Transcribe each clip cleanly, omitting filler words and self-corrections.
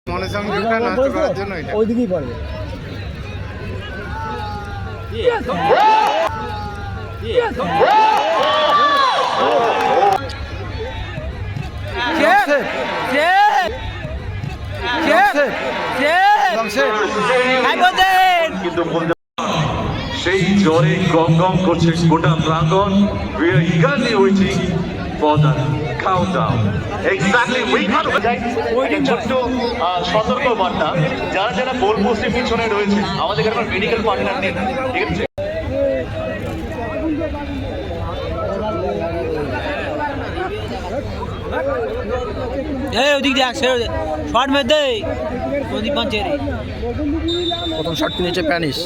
মনসংযোগটা নষ্ট করার জন্য এটা ওইদিকেই পারবে। সেই জ্বরে গম গম করছে গোটা প্রাঙ্গণ। We are eagerly waiting for the countdown. Exactly ছোট্ট সতর্ক বার্তা, যারা যারা গোল পোস্টের পিছনে রয়েছে, আমাদের এখানে মেডিকেল পার্টনার নেই, ঠিক আছে? প্রথম শট নিয়েছে প্যানিস,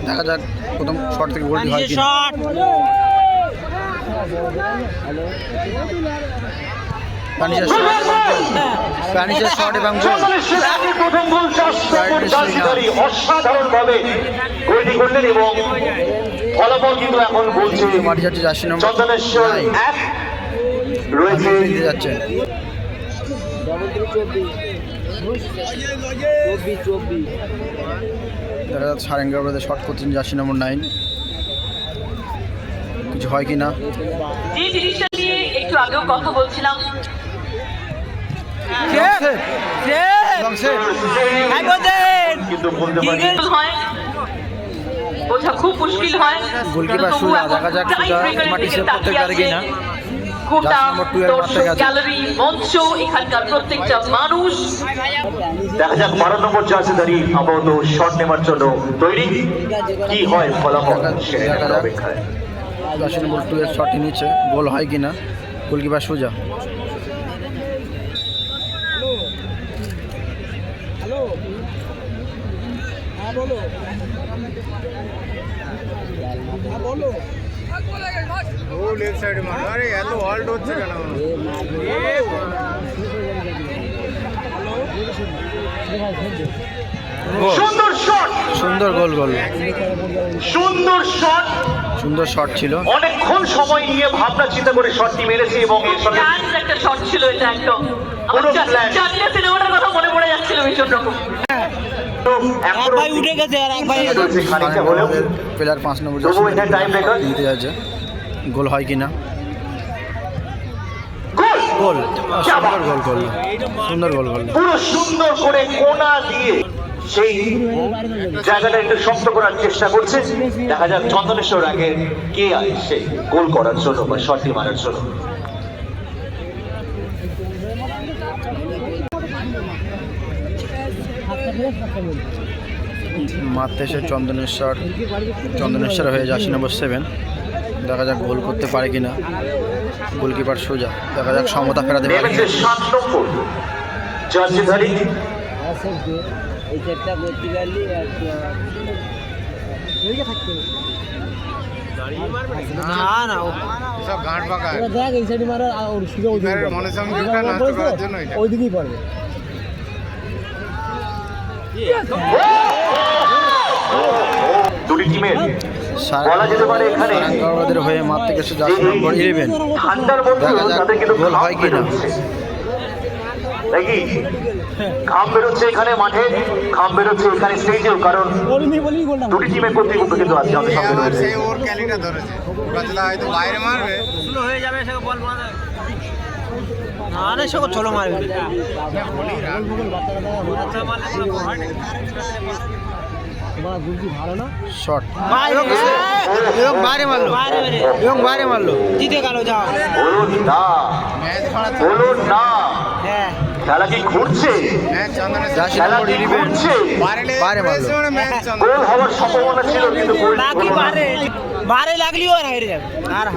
দেখা যাক প্রথম শট থেকে গোলটি হয় কি। প্যানিসের শট এবং প্রথম গোল অসাধারণ ভাবে গোলটি করলেন এবং ফলাফল কিন্তু এখন বলছে মাটি যাচ্ছে জার্সি নম্বর চন্দনেশ্বর 1 রয়েছে যাচ্ছে। দেখা যাচ্ছে সারেঙ্গা শট করছেন জার্সি নম্বর 9, কিছু হয় কি না। যে জিনিসটা নিয়ে একটু আগেও কথা বলছিলাম, কিন্তু বলতে পারি বোঝা খুব মুশকিল হয়। গোলকিপার সুজা, দেখা যাক সুজা মাটি সেভ করতে পারে কিনা। গোটা দর্শক গ্যালারি, মঞ্চ, এখানকার প্রত্যেকটা মানুষ, দেখা যাক 12 নম্বর জার্সিধারী আপাতত শট নেওয়ার জন্য তৈরি। কি হয় ফলাফল সেটা অপেক্ষায়। জার্সি নম্বর 2 এর শট নিচ্ছে, গোল হয় কিনা। গোলকিপার সুজা, ও লেফট সাইডে মারো। আরে এত হল্ট হচ্ছে কেন? সুন্দর শট, সুন্দর গোল, সুন্দর শট, সুন্দর শট ছিল। অনেকক্ষণ সময় নিয়ে ভাবনা চিন্তা করে শটটি মেরেছে এবং এর সঙ্গে প্ল্যান একটা শট ছিল এটা একদম। আমার চাকরিয়া সিনেমাটার কথা মনে পড়ে যাচ্ছিল ভীষণ রকম। উঠে গেছে আর এক ভাই প্লেয়ার 5 নম্বর নিতে যাচ্ছে, গোল হয় কিনা। গোল, সুন্দর গোল, পুরো সুন্দর করে কোনা দিয়ে সেই জায়গাটা একটু শক্ত করার চেষ্টা করছে। দেখা যাক চন্দনেশ্বর আগে কে আসে গোল করার জন্য বা শটটি মারার জন্য। মারতে এসে চন্দনেশ্বর হয়ে জার্সি নম্বর 7, দেখা যাক গোল করতে পারে কিনা। গোলকিপার সোজা, দেখা যাক সমতা ফেরাতে পারে কিনা। 7 নম্বর জার্সিধারী মনসংযোগটা নষ্ট করার জন্য এটা ওইদিকেই পারবে। দুটি টিমের বলা যেতে পারে এখানে সারেঙ্গাবাদের হয়ে মারতে গেছে জার্সি নম্বর 11, ঠান্ডার মধ্যে দেখা যাক তাদের কিন্তু গোল হয় কিনা। নাকি ঘাম বেরোচ্ছে এখানে মাঠে, ঘাম বেরোচ্ছে এখানে স্টেজেও, কারণ দুটি টিমের কর্তৃপক্ষ কিন্তু আছে আমাদের সঙ্গে রয়েছে। সেই ওর ক্যালিটা ধরেছে, বাজলা হয়তো বাইরে মারবে, স্লো হয়ে যাবে, সে বল মারবে না রে, সে চলো মারবে। শট এবং বাইরে মারলো, জিতে গেল। যাও বলুন না, খেলা কি ঘুরছে? জার্সি নম্বর 11 বাইরে মারলো। গোল হওয়ার সম্ভাবনা ছিল কিন্তু বারে লাগলেও আর হেরে যাবে। আর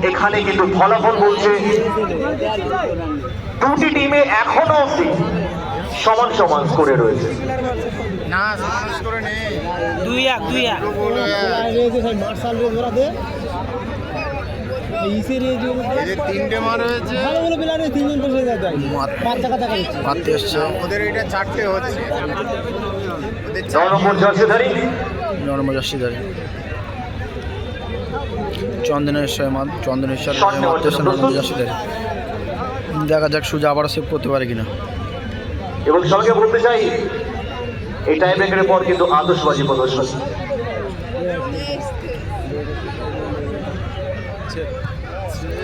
এখানে কিন্তু ফলাফল বলছে দুটি টিমে এখনো অবধি সমান স্কোরে রয়েছে। না সমান করে নেই, 2-1 তিনটে মার হয়েছে, মারতে এসছে। ওদের এটা 4টে হচ্ছে। 9 নম্বর জার্সিধারী চন্দনেশ্বর মারতে এসছে 9 নম্বর জার্সিধারী। দেখা যাক সুজা আবার সেভ করতে পারে কিনা। এবং সবাইকে বলতে চাই এই টাইম ব্রেকারের পর কিন্তু আদর্শবাজি প্রদর্শন।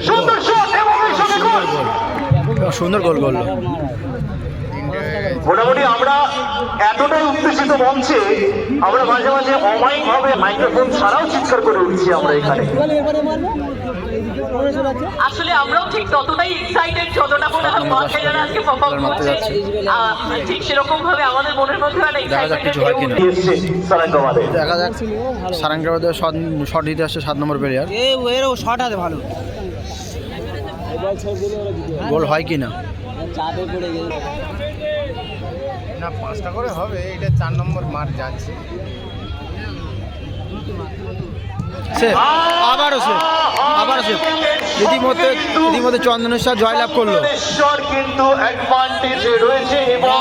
সুন্দর শট এবং এই সঙ্গে গোল। সুন্দর গোল করলো। মোটামুটি আমরা এতটাই উত্তেজিত মঞ্চে আমরা মাঝে মাঝে অমায়িক ভাবে মাইক্রোফোন ছাড়াও চিৎকার করে উঠছি আমরা এখানে। আসলে আমরাও ঠিক ততটাই এক্সাইটেড যতটা মনে হয় বাচ্চারা আজকে পারফর্ম করছে ঠিক সেরকম ভাবে আমাদের মনের মধ্যে একটা দেখা যাক কিছু হয় কিনা। এসছে সারাঙ্গবাদের দেখা যাক সারাঙ্গাবাদের শট নিতে আসছে 7 নম্বর প্লেয়ার। এরও শট আছে ভালো। গোল হয় কিনা। না 5টা করে হবে, এটা 4 নম্বর মার যাচ্ছে। সে আবারও সে রীতিমধ্যে চন্দনেশ্বর জয়লাভ করলো। চন্দনেশ্বর কিন্তু অ্যাডভান্টেজে রয়েছে এবং